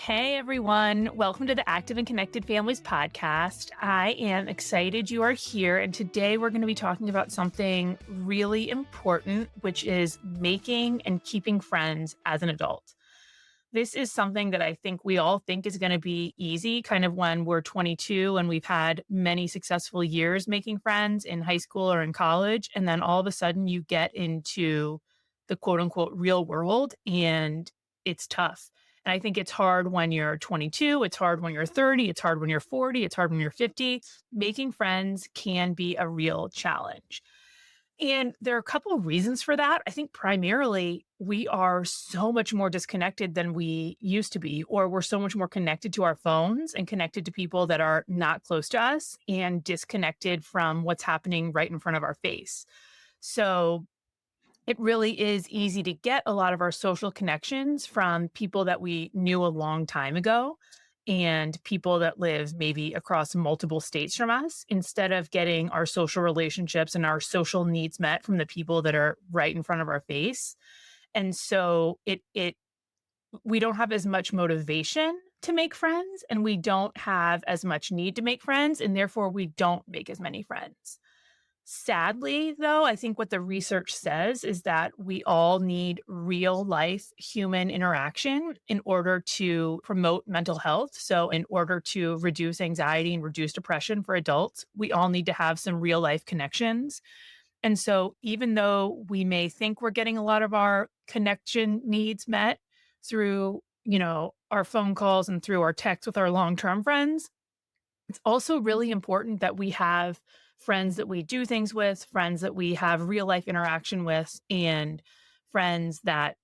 Hey everyone, welcome to the Active and Connected Families podcast. I am excited you are here, and today we're going to be talking about something really important, which is making and keeping friends as an adult. This is something that I think we all think is going to be easy, kind of when we're 22 and we've had many successful years making friends in high school or in college, and then all of a sudden you get into the quote unquote real world and it's tough. And I think it's hard when you're 22, it's hard when you're 30, it's hard when you're 40, it's hard when you're 50. Making friends can be a real challenge. And there are a couple of reasons for that. I think primarily we are so much more disconnected than we used to be, or we're so much more connected to our phones and connected to people that are not close to us and disconnected from what's happening right in front of our face. So it really is easy to get a lot of our social connections from people that we knew a long time ago and people that live maybe across multiple states from us, instead of getting our social relationships and our social needs met from the people that are right in front of our face. And so it we don't have as much motivation to make friends, and we don't have as much need to make friends, and therefore we don't make as many friends. Sadly, though, I think what the research says is that we all need real life human interaction in order to promote mental health. So, in order to reduce anxiety and reduce depression for adults, we all need to have some real life connections. And so, even though we may think we're getting a lot of our connection needs met through, our phone calls and through our texts with our long term friends, it's also really important that we have friends that we do things with, friends that we have real life interaction with, and friends that,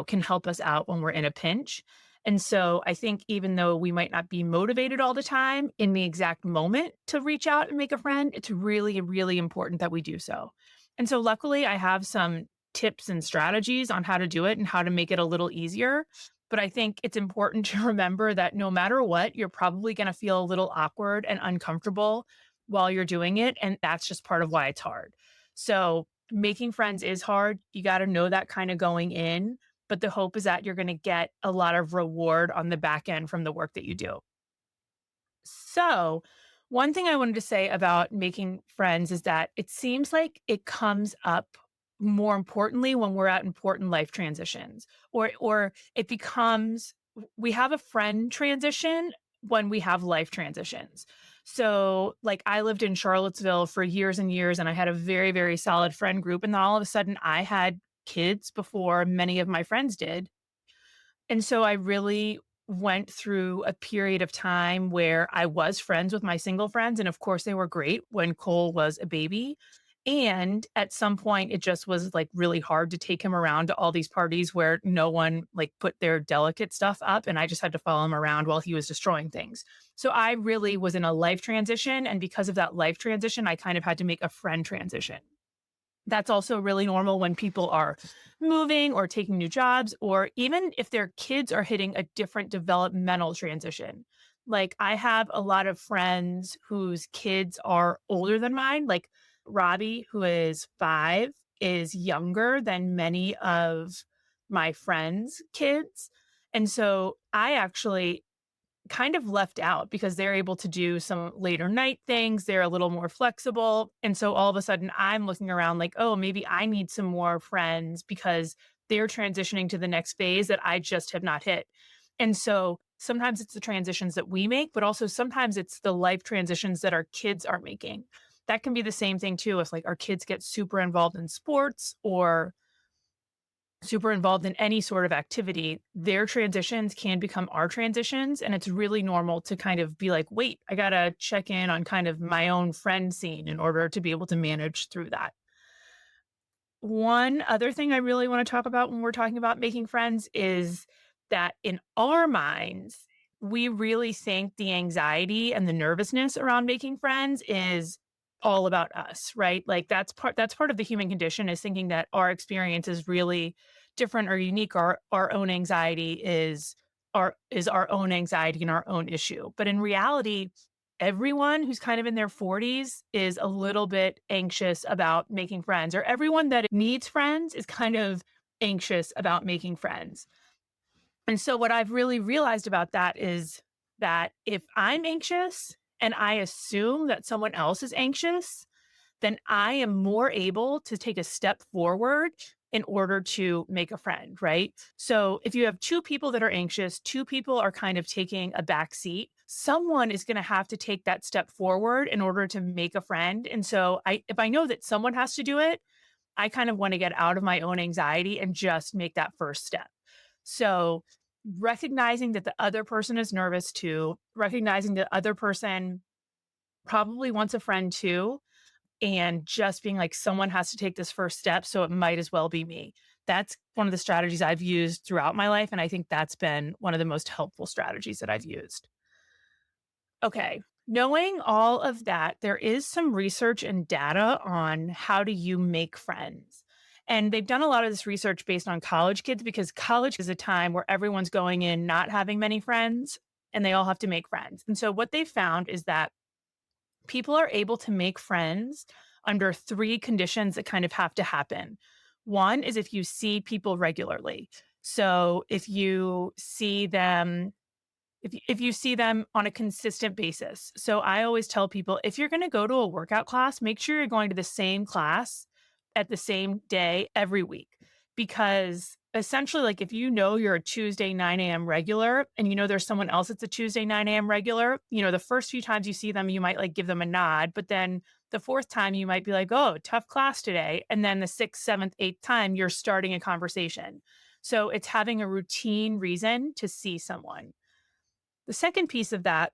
can help us out when we're in a pinch. And so I think even though we might not be motivated all the time in the exact moment to reach out and make a friend, it's really, really important that we do so. And so luckily, I have some tips and strategies on how to do it and how to make it a little easier. But I think it's important to remember that no matter what, you're probably going to feel a little awkward and uncomfortable while you're doing it. And that's just part of why it's hard. So making friends is hard. You got to know that kind of going in. But the hope is that you're going to get a lot of reward on the back end from the work that you do. So, one thing I wanted to say about making friends is that it seems like it comes up more importantly when we're at important life transitions, or it becomes we have a friend transition when we have life transitions. So, like, I lived in Charlottesville for years and years and I had a very, very solid friend group, and then all of a sudden I had kids before many of my friends did. And so I really went through a period of time where I was friends with my single friends. And of course, they were great when Cole was a baby. And at some point, it just was like really hard to take him around to all these parties where no one like put their delicate stuff up. And I just had to follow him around while he was destroying things. So I really was in a life transition. And because of that life transition, I kind of had to make a friend transition. That's also really normal when people are moving or taking new jobs, or even if their kids are hitting a different developmental transition. Like, I have a lot of friends whose kids are older than mine. Like Robbie, who is 5, is younger than many of my friends' kids. And so I actually kind of left out because they're able to do some later night things. They're a little more flexible. And so all of a sudden I'm looking around like, oh, maybe I need some more friends because they're transitioning to the next phase that I just have not hit. And so sometimes it's the transitions that we make, but also sometimes it's the life transitions that our kids are making. That can be the same thing too. If like our kids get super involved in sports or super involved in any sort of activity, their transitions can become our transitions. And it's really normal to kind of be like, wait, I got to check in on kind of my own friend scene in order to be able to manage through that. One other thing I really want to talk about when we're talking about making friends is that in our minds, we really think the anxiety and the nervousness around making friends is all about us, right? Like that's part of the human condition, is thinking that our experience is really different or unique. Our own anxiety is our own anxiety and our own issue. But in reality, everyone who's kind of in their 40s is a little bit anxious about making friends, or everyone that needs friends is kind of anxious about making friends. And so what I've really realized about that is that if I'm anxious and I assume that someone else is anxious, then I am more able to take a step forward in order to make a friend, right? So if you have two people that are anxious, two people are kind of taking a back seat, someone is going to have to take that step forward in order to make a friend. And so if I know that someone has to do it, I kind of want to get out of my own anxiety and just make that first step. So recognizing that the other person is nervous too, recognizing the other person probably wants a friend too, and just being like, someone has to take this first step. So it might as well be me. That's one of the strategies I've used throughout my life. And I think that's been one of the most helpful strategies that I've used. Okay. Knowing all of that, there is some research and data on how do you make friends. And they've done a lot of this research based on college kids because college is a time where everyone's going in not having many friends and they all have to make friends. And so what they found is that people are able to make friends under three conditions that kind of have to happen. One is if you see people regularly. So if you see them if you see them on a consistent basis. So I always tell people if you're going to go to a workout class, make sure you're going to the same class at the same day every week. Because essentially, like if you know you're a Tuesday 9 a.m. regular and you know there's someone else that's a Tuesday 9 a.m. regular, the first few times you see them, you might like give them a nod. But then the fourth time, you might be like, oh, tough class today. And then the sixth, seventh, eighth time, you're starting a conversation. So it's having a routine reason to see someone. The second piece of that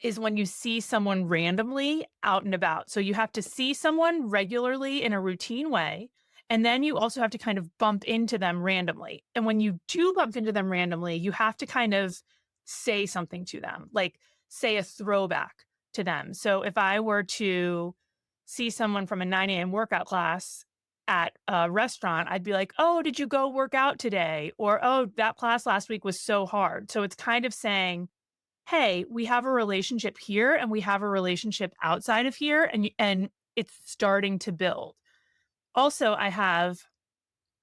is when you see someone randomly out and about. So you have to see someone regularly in a routine way. And then you also have to kind of bump into them randomly. And when you do bump into them randomly, you have to kind of say something to them, like say a throwback to them. So if I were to see someone from a 9 a.m. workout class at a restaurant, I'd be like, oh, did you go work out today? Or, oh, that class last week was so hard. So it's kind of saying, hey, we have a relationship here and we have a relationship outside of here and it's starting to build. Also, I have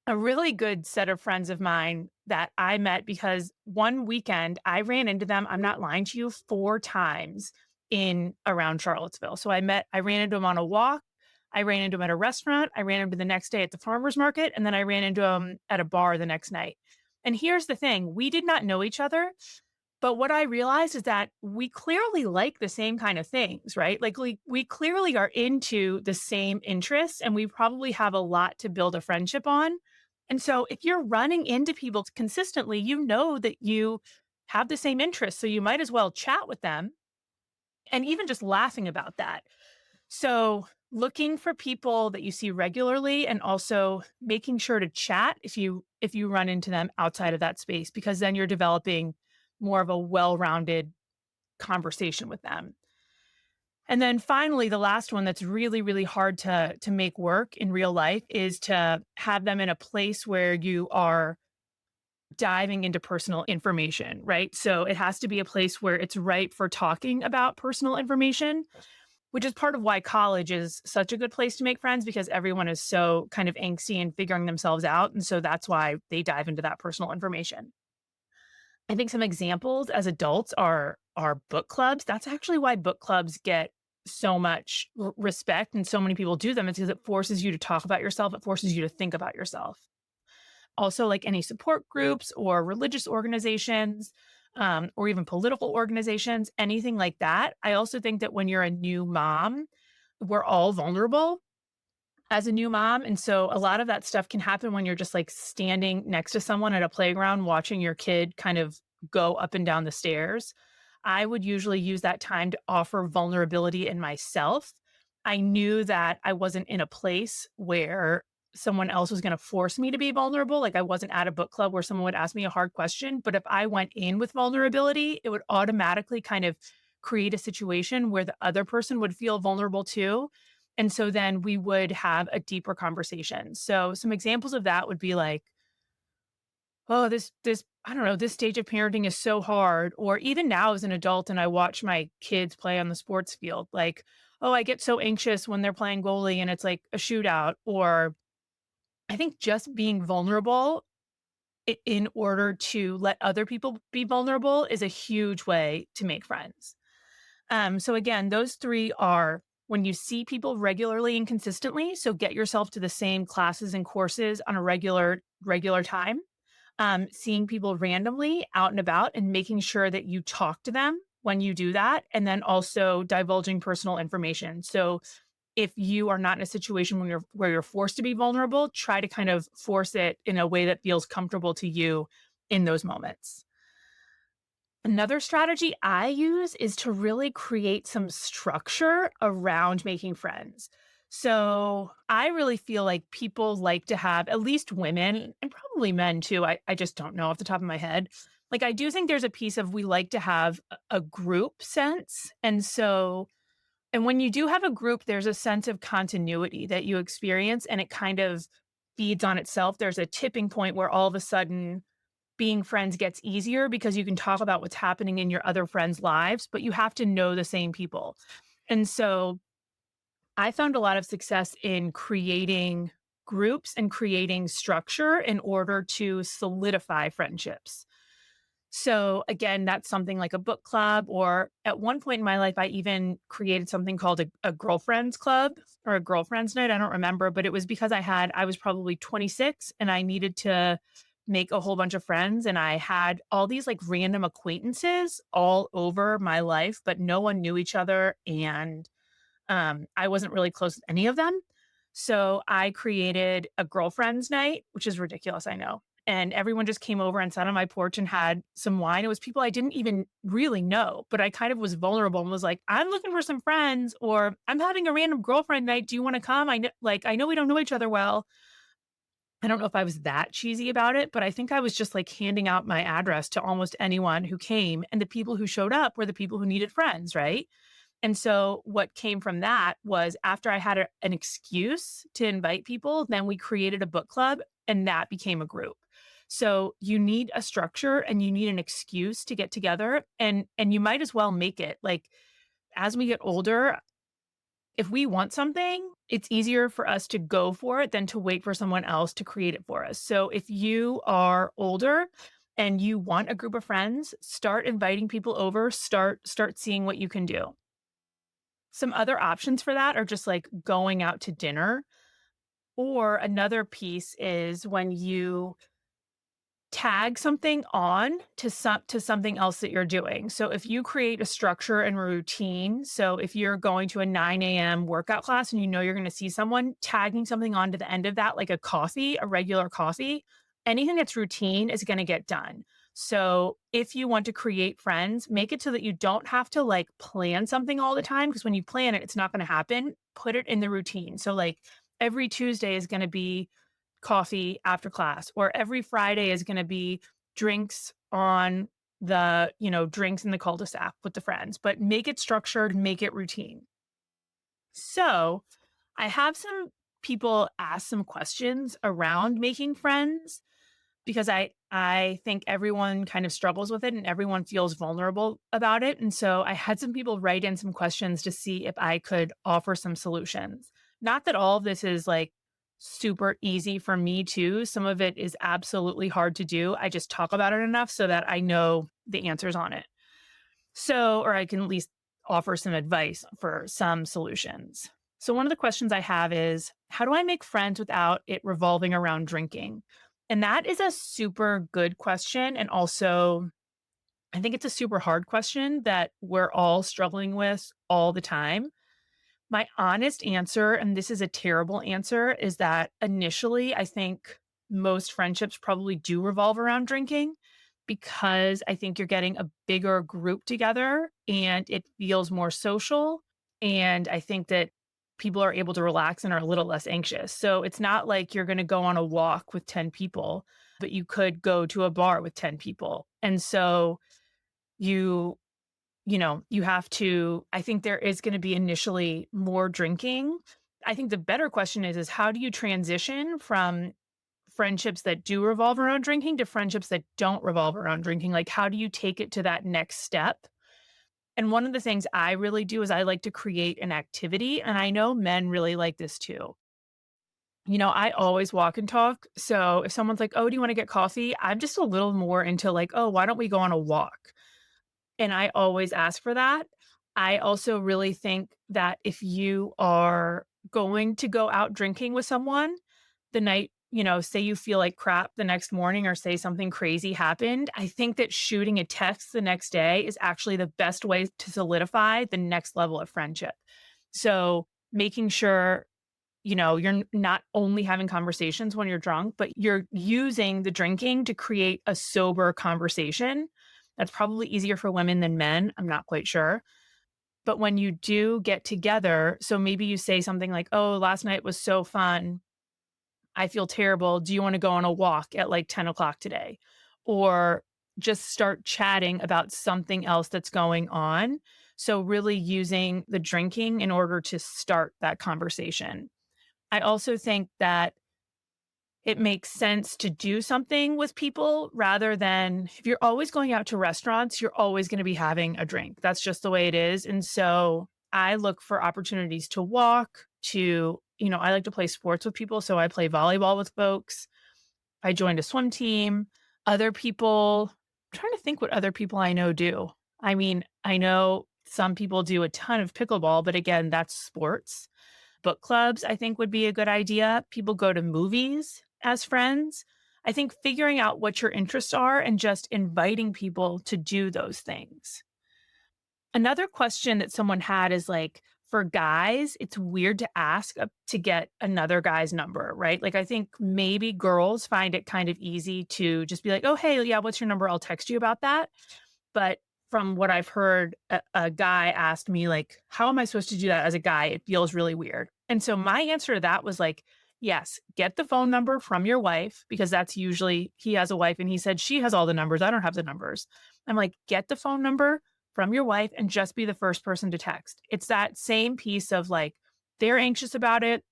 a really good set of friends of mine that I met because one weekend I ran into them, I'm not lying to you, 4 times in around Charlottesville. So I ran into them on a walk, I ran into them at a restaurant, I ran into them the next day at the farmer's market, and then I ran into them at a bar the next night. And here's the thing, we did not know each other, but what I realized is that we clearly like the same kind of things, right? Like we clearly are into the same interests and we probably have a lot to build a friendship on. And so if you're running into people consistently, you know that you have the same interests. So you might as well chat with them and even just laughing about that. So looking for people that you see regularly and also making sure to chat if you run into them outside of that space, because then you're developing more of a well-rounded conversation with them. And then finally, the last one that's really, really hard to make work in real life is to have them in a place where you are diving into personal information, right? So it has to be a place where it's ripe for talking about personal information, which is part of why college is such a good place to make friends because everyone is so kind of angsty and figuring themselves out. And so that's why they dive into that personal information. I think some examples as adults are book clubs. That's actually why book clubs get so much respect and so many people do them. It's because it forces you to talk about yourself. It forces you to think about yourself. Also, like any support groups or religious organizations, or even political organizations, anything like that. I also think that when you're a new mom, we're all vulnerable as a new mom. And so a lot of that stuff can happen when you're just like standing next to someone at a playground, watching your kid kind of go up and down the stairs. I would usually use that time to offer vulnerability in myself. I knew that I wasn't in a place where someone else was going to force me to be vulnerable. Like I wasn't at a book club where someone would ask me a hard question. But if I went in with vulnerability, it would automatically kind of create a situation where the other person would feel vulnerable too. And so then we would have a deeper conversation. So some examples of that would be like, oh, this I don't know, this stage of parenting is so hard. Or even now as an adult and I watch my kids play on the sports field, like, oh, I get so anxious when they're playing goalie and it's like a shootout. Or I think just being vulnerable in order to let other people be vulnerable is a huge way to make friends. So again, those three are when you see people regularly and consistently. So get yourself to the same classes and courses on a regular time. Seeing people randomly out and about and making sure that you talk to them when you do that, and then also divulging personal information. So if you are not in a situation when you're forced to be vulnerable, try to kind of force it in a way that feels comfortable to you in those moments. Another strategy I use is to really create some structure around making friends. So I really feel like people like to have, at least women and probably men too. I just don't know off the top of my head. Like, I do think there's a piece of we like to have a group sense. And when you do have a group, there's a sense of continuity that you experience and it kind of feeds on itself. There's a tipping point where all of a sudden being friends gets easier because you can talk about what's happening in your other friends' lives, but you have to know the same people. And so I found a lot of success in creating groups and creating structure in order to solidify friendships. So again, that's something like a book club, or at one point in my life, I even created something called a girlfriends club or a girlfriends night. I don't remember, but it was because I was probably 26 and I needed to make a whole bunch of friends. And I had all these like random acquaintances all over my life, but no one knew each other. And I wasn't really close with any of them. So I created a girlfriends night, which is ridiculous, I know. And everyone just came over and sat on my porch and had some wine. It was people I didn't even really know, but I kind of was vulnerable and was like, I'm looking for some friends, or I'm having a random girlfriend night. Do you want to come? I know we don't know each other well. I don't know if I was that cheesy about it, but I think I was just like handing out my address to almost anyone who came. And the people who showed up were the people who needed friends, right? And so what came from that was after I had an excuse to invite people, then we created a book club and that became a group. So you need a structure and you need an excuse to get together, and you might as well make it. Like, as we get older, if we want something, it's easier for us to go for it than to wait for someone else to create it for us. So if you are older and you want a group of friends, start inviting people over, start seeing what you can do. Some other options for that are just like going out to dinner. Or another piece is when you tag something on to something else that you're doing. So if you create a structure and routine, so if you're going to a 9 a.m. workout class and you know you're going to see someone, tagging something on to the end of that, like a coffee, a regular coffee, anything that's routine is going to get done. So if you want to create friends, make it so that you don't have to like plan something all the time, because when you plan it, it's not going to happen. Put it in the routine. So like every Tuesday is going to be coffee after class, or every Friday is going to be drinks on drinks in the cul-de-sac with the friends, but make it structured, make it routine. So I have some people ask some questions around making friends because I think everyone kind of struggles with it and everyone feels vulnerable about it. And so I had some people write in some questions to see if I could offer some solutions. Not that all of this is like super easy for me too. Some of it is absolutely hard to do. I just talk about it enough so that I know the answers on it. So, or I can at least offer some advice for some solutions. So, one of the questions I have is, how do I make friends without it revolving around drinking? And that is a super good question. And also, I think it's a super hard question that we're all struggling with all the time. My honest answer, and this is a terrible answer, is that initially I think most friendships probably do revolve around drinking, because I think you're getting a bigger group together and it feels more social. And I think that people are able to relax and are a little less anxious. So it's not like you're going to go on a walk with 10 people, but you could go to a bar with 10 people. And so you you have to, I think there is going to be initially more drinking. I think the better question is how do you transition from friendships that do revolve around drinking to friendships that don't revolve around drinking? Like, how do you take it to that next step? And one of the things I really do is I like to create an activity. And I know men really like this too. I always walk and talk. So if someone's like, "Oh, do you want to get coffee?" I'm just a little more into like, "Oh, why don't we go on a walk?" And I always ask for that. I also really think that if you are going to go out drinking with someone the night, say you feel like crap the next morning or say something crazy happened, I think that shooting a text the next day is actually the best way to solidify the next level of friendship. So making sure you're not only having conversations when you're drunk, but you're using the drinking to create a sober conversation. That's probably easier for women than men. I'm not quite sure. But when you do get together, so maybe you say something like, "Oh, last night was so fun. I feel terrible. Do you want to go on a walk at like 10 o'clock today?" Or just start chatting about something else that's going on. So, really using the drinking in order to start that conversation. I also think that it makes sense to do something with people rather than if you're always going out to restaurants, you're always going to be having a drink. That's just the way it is. And so I look for opportunities to walk, I like to play sports with people. So I play volleyball with folks. I joined a swim team. Other people, I'm trying to think what other people I know do. I mean, I know some people do a ton of pickleball, but again, that's sports. Book clubs, I think, would be a good idea. People go to movies as friends. I think figuring out what your interests are and just inviting people to do those things. Another question that someone had is like, for guys, it's weird to ask to get another guy's number, right? Like, I think maybe girls find it kind of easy to just be like, "Oh, hey, yeah, what's your number? I'll text you about that." But from what I've heard, a guy asked me, like, "How am I supposed to do that as a guy? It feels really weird." And so my answer to that was like, "Yes, get the phone number from your wife," because that's usually he has a wife and he said she has all the numbers. I don't have the numbers. I'm like, "Get the phone number from your wife and just be the first person to text." It's that same piece of like, they're anxious about it,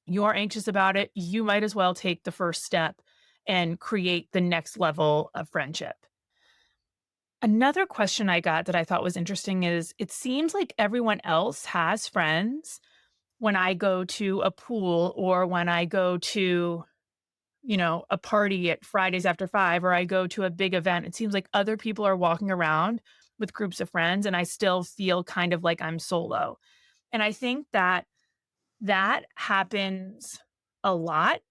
you're anxious about it. You might as well take the first step and create the next level of friendship. Another question I got that I thought was interesting is it seems like everyone else has friends when I go to a pool or when I go to, a party at Fridays after 5 or I go to a big event. It seems like other people are walking around with groups of friends and I still feel kind of like I'm solo. And I think that that happens a lot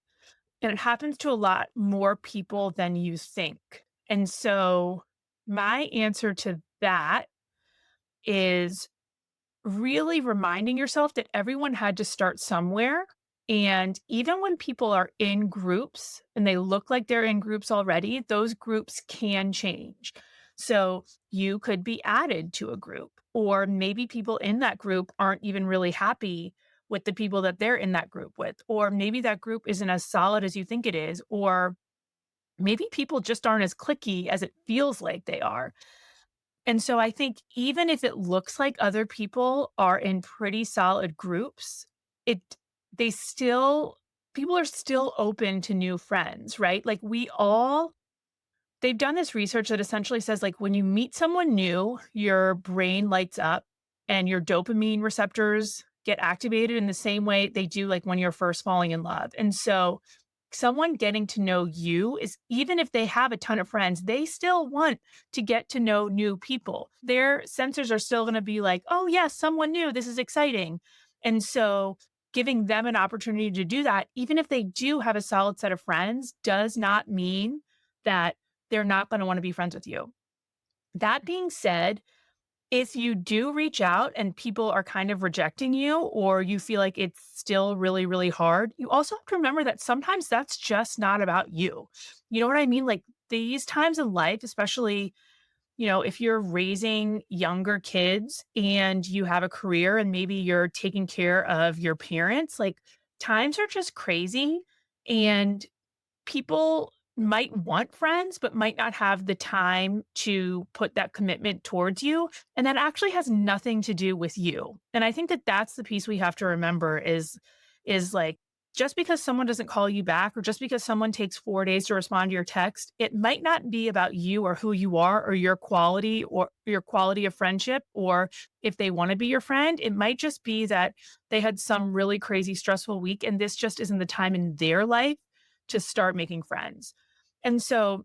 and it happens to a lot more people than you think. And so my answer to that is really reminding yourself that everyone had to start somewhere. And even when people are in groups and they look like they're in groups already, those groups can change. So you could be added to a group, or maybe people in that group aren't even really happy with the people that they're in that group with, or maybe that group isn't as solid as you think it is, or maybe people just aren't as clicky as it feels like they are. And so I think even if it looks like other people are in pretty solid groups, it they still people are still open to new friends, right? Like they've done this research that essentially says like when you meet someone new, your brain lights up and your dopamine receptors get activated in the same way they do like when you're first falling in love. And so someone getting to know you is even if they have a ton of friends, they still want to get to know new people. Their sensors are still going to be like, "Oh, yes, someone new. This is exciting." And so giving them an opportunity to do that, even if they do have a solid set of friends, does not mean that they're not going to want to be friends with you. That being said, if you do reach out and people are kind of rejecting you, or you feel like it's still really, really hard, you also have to remember that sometimes that's just not about you. You know what I mean? Like these times in life, especially, if you're raising younger kids and you have a career and maybe you're taking care of your parents, like times are just crazy. And people might want friends, but might not have the time to put that commitment towards you. And that actually has nothing to do with you. And I think that that's the piece we have to remember is like just because someone doesn't call you back or just because someone takes 4 days to respond to your text, it might not be about you or who you are or your quality of friendship or if they want to be your friend. It might just be that they had some really crazy stressful week and this just isn't the time in their life to start making friends. And so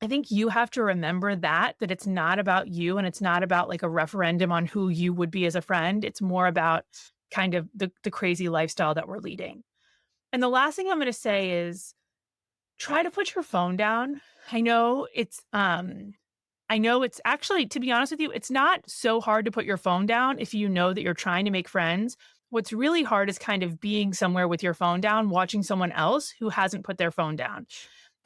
I think you have to remember that it's not about you and it's not about like a referendum on who you would be as a friend. It's more about kind of the crazy lifestyle that we're leading. And the last thing I'm going to say is try to put your phone down. I know it's actually, to be honest with you, it's not so hard to put your phone down if you know that you're trying to make friends. What's really hard is kind of being somewhere with your phone down, watching someone else who hasn't put their phone down.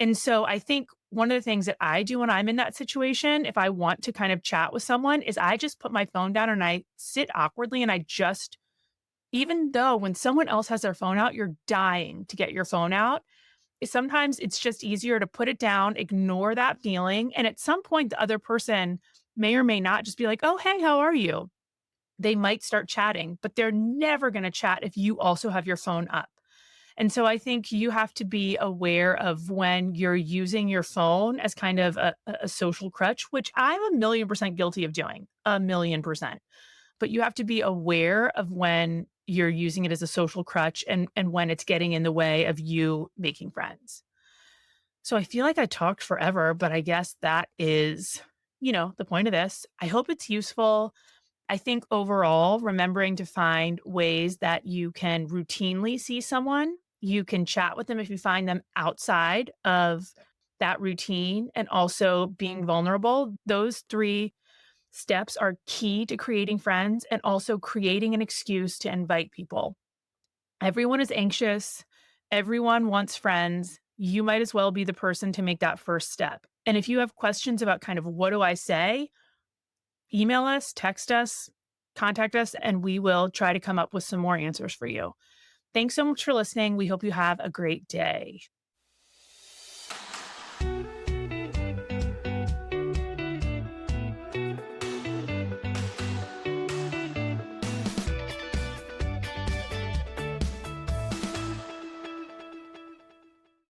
And so I think one of the things that I do when I'm in that situation, if I want to kind of chat with someone, is I just put my phone down and I sit awkwardly and I just, even though when someone else has their phone out, you're dying to get your phone out. Sometimes it's just easier to put it down, ignore that feeling. And at some point, the other person may or may not just be like, oh, hey, how are you? They might start chatting, but they're never going to chat if you also have your phone up. And so I think you have to be aware of when you're using your phone as kind of a social crutch, which I'm a million percent guilty of doing, a million percent. But you have to be aware of when you're using it as a social crutch and when it's getting in the way of you making friends. So I feel like I talked forever, but I guess that is, the point of this. I hope it's useful. I think overall, remembering to find ways that you can routinely see someone, you can chat with them if you find them outside of that routine, and also being vulnerable. Those three steps are key to creating friends and also creating an excuse to invite people. Everyone is anxious, everyone wants friends. You might as well be the person to make that first step. And if you have questions about kind of what do I say, email us, text us, contact us, and we will try to come up with some more answers for you. Thanks so much for listening. We hope you have a great day.